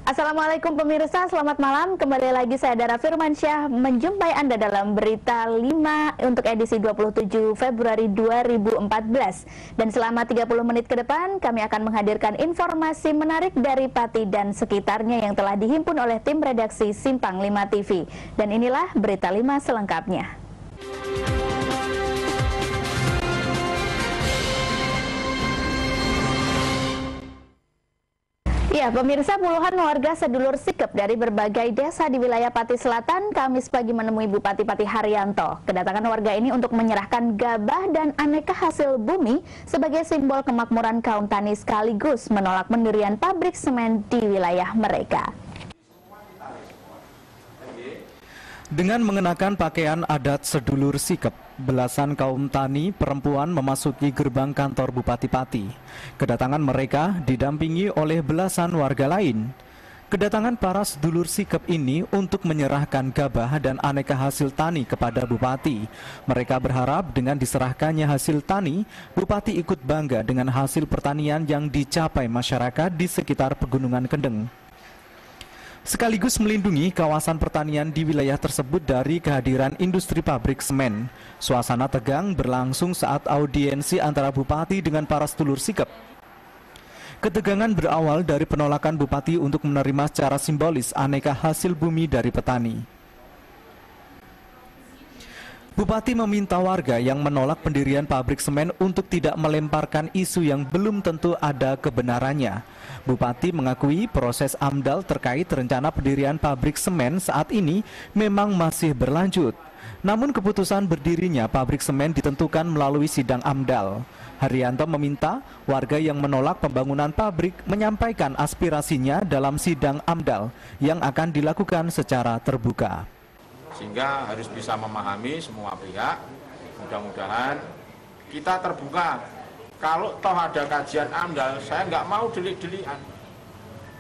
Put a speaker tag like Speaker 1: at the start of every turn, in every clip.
Speaker 1: Assalamualaikum pemirsa, selamat malam. Kembali lagi saya Dara Firmansyah menjumpai Anda dalam Berita 5 untuk edisi 27 Februari 2014. Dan selama 30 menit ke depan kami akan menghadirkan informasi menarik dari Pati dan sekitarnya yang telah dihimpun oleh tim redaksi Simpang 5 TV. Dan inilah Berita 5 selengkapnya. Ya, pemirsa, puluhan warga sedulur Sikep dari berbagai desa di wilayah Pati Selatan Kamis pagi menemui Bupati Pati Haryanto. Kedatangan warga ini untuk menyerahkan gabah dan aneka hasil bumi sebagai simbol kemakmuran kaum tani sekaligus menolak pendirian pabrik semen di wilayah mereka.
Speaker 2: Dengan mengenakan pakaian adat sedulur Sikep, belasan kaum tani perempuan memasuki gerbang kantor Bupati Pati. Kedatangan mereka didampingi oleh belasan warga lain. Kedatangan para sedulur Sikep ini untuk menyerahkan gabah dan aneka hasil tani kepada Bupati. Mereka berharap dengan diserahkannya hasil tani, Bupati ikut bangga dengan hasil pertanian yang dicapai masyarakat di sekitar Pegunungan Kendeng. Sekaligus melindungi kawasan pertanian di wilayah tersebut dari kehadiran industri pabrik semen. Suasana tegang berlangsung saat audiensi antara Bupati dengan para sedulur Sikep. Ketegangan berawal dari penolakan Bupati untuk menerima secara simbolis aneka hasil bumi dari petani. Bupati meminta warga yang menolak pendirian pabrik semen untuk tidak melemparkan isu yang belum tentu ada kebenarannya. Bupati mengakui proses AMDAL terkait rencana pendirian pabrik semen saat ini memang masih berlanjut. Namun keputusan berdirinya pabrik semen ditentukan melalui sidang AMDAL. Haryanto meminta warga yang menolak pembangunan pabrik menyampaikan aspirasinya dalam sidang AMDAL yang akan dilakukan secara terbuka.
Speaker 3: Sehingga harus bisa memahami semua pihak. Mudah-mudahan kita terbuka. Kalau toh ada kajian AMDAL, saya nggak mau delik-delikan.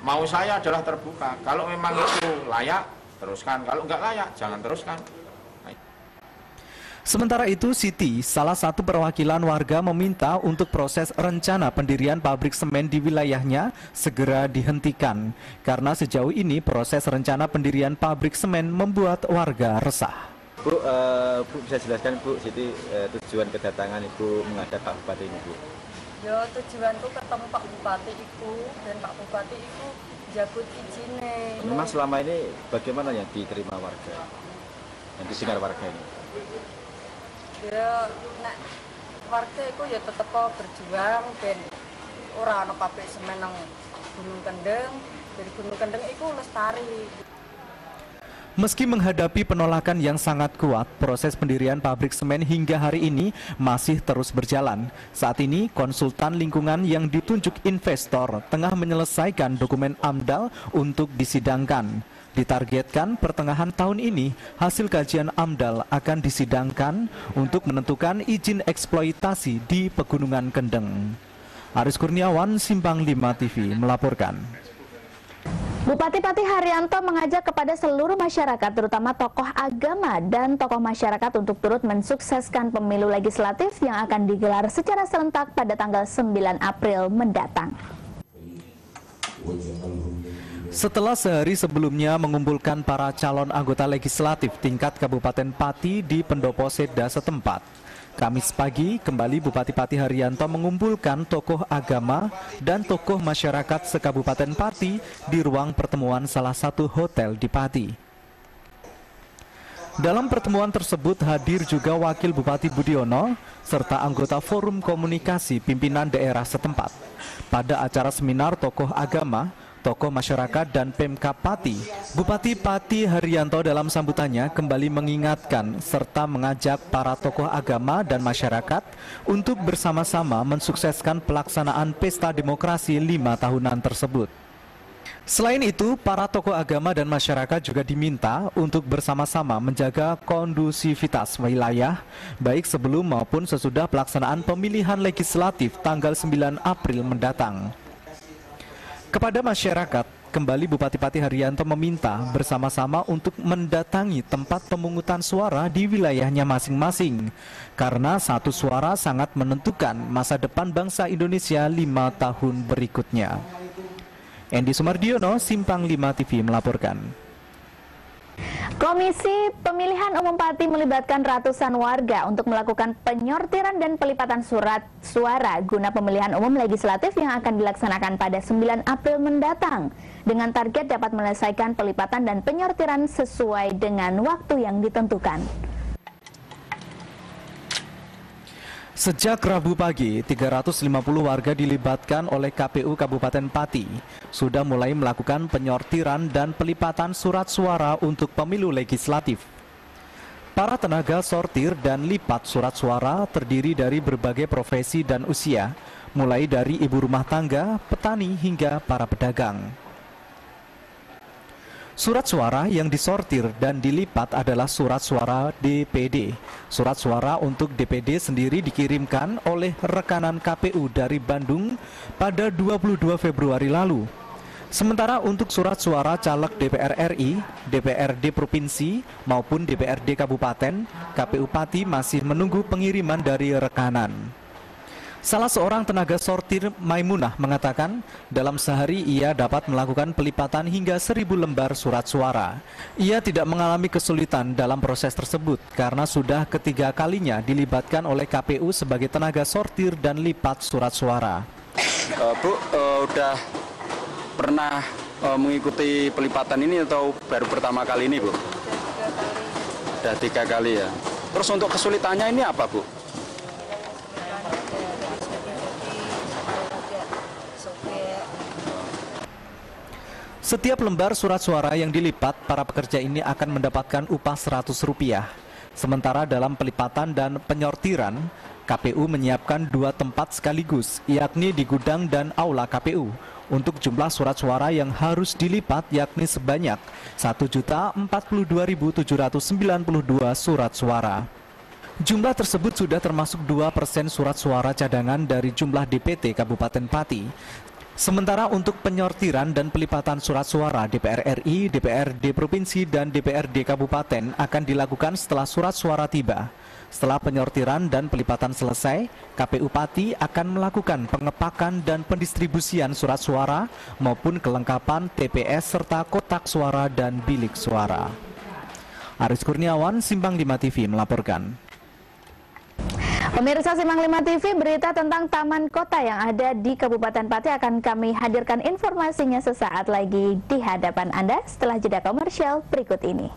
Speaker 3: Mau saya adalah terbuka. Kalau memang itu layak, teruskan. Kalau nggak layak, jangan teruskan.
Speaker 2: Sementara itu, Siti, salah satu perwakilan warga, meminta untuk proses rencana pendirian pabrik semen di wilayahnya segera dihentikan. Karena sejauh ini proses rencana pendirian pabrik semen membuat warga resah.
Speaker 4: Bu, Bu bisa jelaskan Bu Siti tujuan kedatangan Ibu menghadap Pak Bupati ini Bu?
Speaker 5: Ya tujuanku ketemu Pak Bupati itu dan Pak Bupati itu jabut izinnya.
Speaker 4: Memang selama ini bagaimana yang diterima warga, yang didengar warga ini?
Speaker 5: Ya, nek warga itu ya tetap berjuang dan orang ada pabrik semen nang Gunung Kendeng, dari Gunung Kendeng itu lestari.
Speaker 2: Meski menghadapi penolakan yang sangat kuat, proses pendirian pabrik semen hingga hari ini masih terus berjalan. Saat ini, konsultan lingkungan yang ditunjuk investor tengah menyelesaikan dokumen AMDAL untuk disidangkan. Ditargetkan pertengahan tahun ini, hasil kajian AMDAL akan disidangkan untuk menentukan izin eksploitasi di Pegunungan Kendeng. Aris Kurniawan, Simpang 5 TV melaporkan.
Speaker 1: Bupati Pati Haryanto mengajak kepada seluruh masyarakat, terutama tokoh agama dan tokoh masyarakat untuk turut mensukseskan pemilu legislatif yang akan digelar secara serentak pada tanggal 9 April mendatang.
Speaker 2: Setelah sehari sebelumnya mengumpulkan para calon anggota legislatif tingkat Kabupaten Pati di pendopo Seda setempat, Kamis pagi kembali Bupati Pati Haryanto mengumpulkan tokoh agama dan tokoh masyarakat se-Kabupaten Pati di ruang pertemuan salah satu hotel di Pati. Dalam pertemuan tersebut hadir juga Wakil Bupati Budiono serta anggota Forum Komunikasi Pimpinan Daerah setempat. Pada acara seminar tokoh agama, tokoh masyarakat dan Pemkab Pati, Bupati Pati Haryanto dalam sambutannya kembali mengingatkan serta mengajak para tokoh agama dan masyarakat untuk bersama-sama mensukseskan pelaksanaan pesta demokrasi 5 tahunan tersebut. Selain itu, para tokoh agama dan masyarakat juga diminta untuk bersama-sama menjaga kondusivitas wilayah, baik sebelum maupun sesudah pelaksanaan pemilihan legislatif tanggal 9 April mendatang. Kepada masyarakat, kembali Bupati Pati Haryanto meminta bersama-sama untuk mendatangi tempat pemungutan suara di wilayahnya masing-masing, karena satu suara sangat menentukan masa depan bangsa Indonesia 5 tahun berikutnya. Endi Sumardiono, Simpang 5 TV melaporkan.
Speaker 1: Komisi Pemilihan Umum Pati melibatkan ratusan warga untuk melakukan penyortiran dan pelipatan surat suara guna pemilihan umum legislatif yang akan dilaksanakan pada 9 April mendatang, dengan target dapat menyelesaikan pelipatan dan penyortiran sesuai dengan waktu yang ditentukan.
Speaker 2: Sejak Rabu pagi, 350 warga dilibatkan oleh KPU Kabupaten Pati sudah mulai melakukan penyortiran dan pelipatan surat suara untuk pemilu legislatif. Para tenaga sortir dan lipat surat suara terdiri dari berbagai profesi dan usia, mulai dari ibu rumah tangga, petani hingga para pedagang. Surat suara yang disortir dan dilipat adalah surat suara DPD. Surat suara untuk DPD sendiri dikirimkan oleh rekanan KPU dari Bandung pada 22 Februari lalu. Sementara untuk surat suara caleg DPR RI, DPRD Provinsi maupun DPRD Kabupaten, KPU Pati masih menunggu pengiriman dari rekanan. Salah seorang tenaga sortir, Maimunah, mengatakan dalam sehari ia dapat melakukan pelipatan hingga 1000 lembar surat suara. Ia tidak mengalami kesulitan dalam proses tersebut karena sudah ketiga kalinya dilibatkan oleh KPU sebagai tenaga sortir dan lipat surat suara.
Speaker 6: Bu, udah pernah mengikuti pelipatan ini atau baru pertama kali ini, Bu? Udah 3 kali ya. Terus untuk kesulitannya ini apa, Bu?
Speaker 2: Setiap lembar surat suara yang dilipat, para pekerja ini akan mendapatkan upah Rp100. Sementara dalam pelipatan dan penyortiran, KPU menyiapkan 2 tempat sekaligus, yakni di gudang dan aula KPU. Untuk jumlah surat suara yang harus dilipat yakni sebanyak 1.042.792 surat suara. Jumlah tersebut sudah termasuk 2% surat suara cadangan dari jumlah DPT Kabupaten Pati. Sementara untuk penyortiran dan pelipatan surat suara DPR RI, DPRD Provinsi, dan DPRD Kabupaten akan dilakukan setelah surat suara tiba. Setelah penyortiran dan pelipatan selesai, KPU Pati akan melakukan pengepakan dan pendistribusian surat suara maupun kelengkapan TPS serta kotak suara dan bilik suara. Aris Kurniawan, Simpang 5 TV melaporkan.
Speaker 1: Pemirsa Simpang 5 TV, berita tentang taman kota yang ada di Kabupaten Pati akan kami hadirkan informasinya sesaat lagi di hadapan Anda setelah jeda komersial berikut ini.